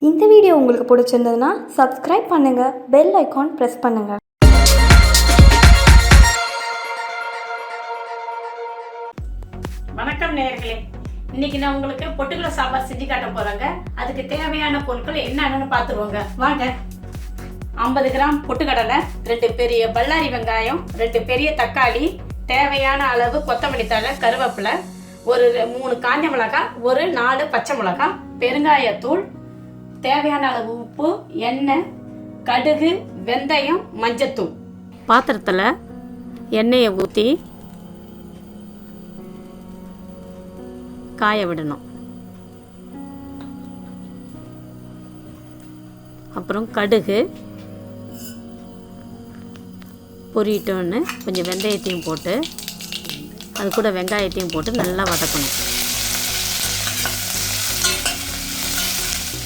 இந்த வீடியோ உங்களுக்கு பிடிச்சிருந்ததுன்னா சப்ஸ்கிரைப் பண்ணுங்கள், பெல் ஐக்கான் ப்ரெஸ் பண்ணுங்கள். வணக்கம் நேயர்களே, இன்னைக்கு நான் உங்களுக்கு பொட்டுக்கடலை சாம்பார் செஞ்சு காட்ட போறேங்க. அதுக்கு தேவையான பொருட்கள் என்னன்னு பார்த்துருவோங்க. வாங்க. 50 கிராம் பொட்டுக்கடலை, 2 பெரிய பல்லாரி வெங்காயம், 2 பெரிய தக்காளி, தேவையான அளவு கொத்தமல்லி தழை, கருவேப்பிலை, ஒரு 3 காஞ்ச மிளகாய், ஒரு 4 பச்சை மிளகாய், பெருங்காயத்தூள், தேவையான அளவு உப்பு, எண்ணெய், கடுகு, வெந்தயம், மஞ்சத்தூள். பாத்திரத்தில் எண்ணெயை ஊற்றி காய விடணும். அப்புறம் கடுகு பொரியிட்டோன்னு கொஞ்சம் வெந்தயத்தையும் போட்டு அது கூட வெங்காயத்தையும் போட்டு நல்லா வதக்கணும்.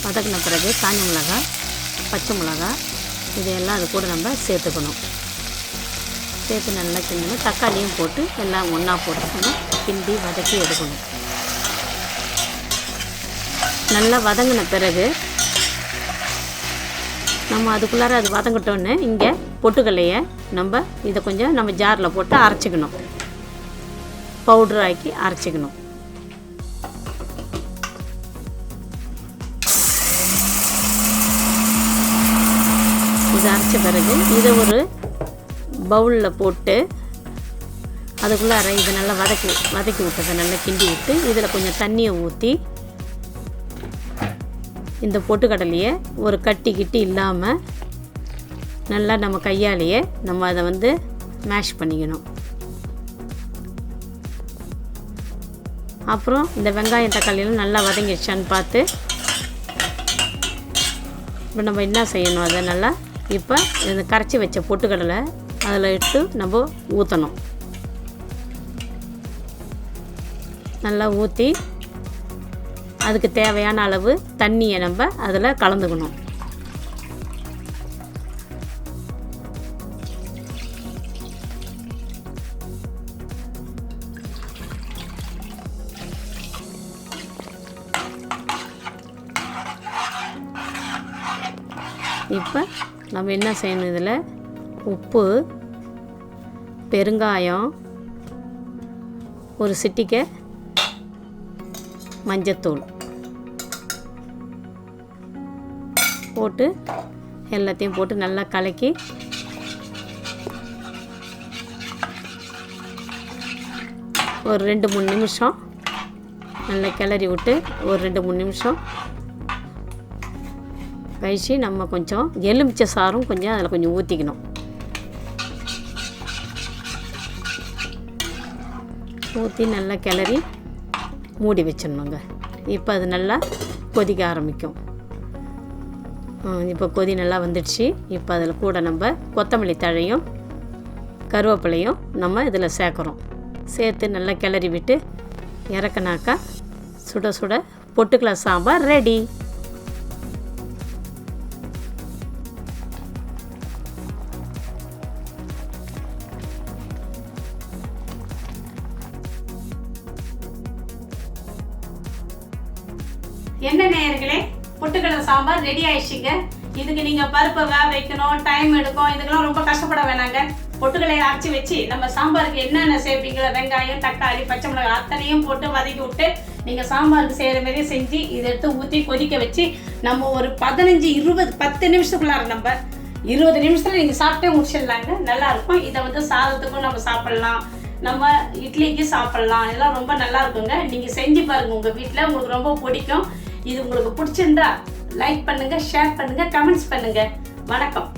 வதக்கின பிறகு காஞ்ச மிளகாய், பச்சை மிளகாய் இதையெல்லாம் அது கூட நம்ம சேர்த்துக்கணும். சேர்த்து நல்லா கிண்டணும். தக்காளியும் போட்டு எல்லாம் ஒன்றா போட்டு நம்ம கிண்டி வதக்கி எடுக்கணும். நல்லா வதங்கின பிறகு நம்ம அதுக்குள்ளார அது வதங்கிட்டோன்னு இங்கே பொட்டுக்கல்லையை இதை கொஞ்சம் நம்ம ஜாரில் போட்டு அரைச்சிக்கணும். பவுட்ரு ஆக்கி அரைச்சிக்கணும். இதை அரைச்ச பிறகு இதை ஒரு பவுலில் போட்டு அதுக்குள்ளே இதை நல்லா வதக்கி விட்டதை நல்லா கிண்டி விட்டு இதில் கொஞ்சம் தண்ணியை ஊற்றி இந்த பொட்டுக்கடலையை ஒரு கட்டி இல்லாமல் நல்லா நம்ம கையாலேயே நம்ம அதை மேஷ் பண்ணிக்கணும். அப்புறம் இந்த வெங்காயம் தக்காளியெல்லாம் நல்லா வதங்கிடுச்சான்னு பார்த்து இப்போ நம்ம என்ன செய்யணும், அதை நல்லா இப்போ இந்த கரைச்சி வச்ச பொட்டுக்கடலை அதில் இட்டு நம்ம ஊற்றணும். நல்லா ஊற்றி அதுக்கு தேவையான அளவு தண்ணியை நம்ம அதில் கலந்துக்கணும். இப்போ நம்ம என்ன செய்யணும், இதில் உப்பு, பெருங்காயம், ஒரு சிட்டிகை மஞ்சத்தூள் போட்டு எல்லாத்தையும் போட்டு நல்லா கலக்கி ஒரு 2-3 நிமிஷம் நல்லா கிளறி விட்டு ஒரு 2-3 நிமிஷம் கழிச்சு நம்ம கொஞ்சம் எலுமிச்சை சாறும் கொஞ்சம் அதில் கொஞ்சம் ஊற்றிக்கணும். ஊற்றி நல்லா கிளறி மூடி வச்சிடணுங்க. இப்போ அது நல்லா கொதிக்க ஆரம்பிக்கும். இப்போ கொதி நல்லா வந்துடுச்சு. இப்போ அதில் கூட நம்ம கொத்தமல்லி தழையும் கருவேப்பிலையும் நம்ம இதில் சேர்க்குறோம். சேர்த்து நல்லா கிளறி விட்டு இறக்குனாக்கா சுட சுட பொட்டுக்கடலை சாம்பார் ரெடி. என்ன நேயர்களே, பொட்டுக்கடலை சாம்பார் ரெடி ஆயிடுச்சுங்க. இதுக்கு நீங்கள் பருப்பை வேக வைக்கணும், டைம் எடுக்கும். இதுக்கெல்லாம் ரொம்ப கஷ்டப்பட வேணாங்க. பொட்டுக்கடலையை அரைச்சி வச்சு நம்ம சாம்பாருக்கு என்னென்ன சேர்ப்பீங்களோ வெங்காயம், தக்காளி, பச்சை மிளகாய் அத்தனையும் போட்டு வதக்கி விட்டு நீங்கள் சாம்பாருக்கு செய்கிற மாதிரியே செஞ்சு இதை எடுத்து ஊற்றி கொதிக்க வச்சு நம்ம ஒரு 15-20-10 நிமிஷத்துக்குள்ளார நம்ம 20 நிமிஷத்தில் நீங்கள் சாப்பிட்டே முடிச்சிடலாங்க. நல்லாயிருக்கும். இதை சாதத்துக்கும் நம்ம சாப்பிட்லாம், நம்ம இட்லிக்கு சாப்பிட்லாம். இதெல்லாம் ரொம்ப நல்லா இருக்குங்க. நீங்கள் செஞ்சு பாருங்கள் உங்கள் வீட்டில், உங்களுக்கு ரொம்ப பிடிக்கும். இது உங்களுக்கு பிடிச்சிருந்தா லைக் பண்ணுங்கள், ஷேர் பண்ணுங்கள், கமெண்ட்ஸ் பண்ணுங்கள். வணக்கம்.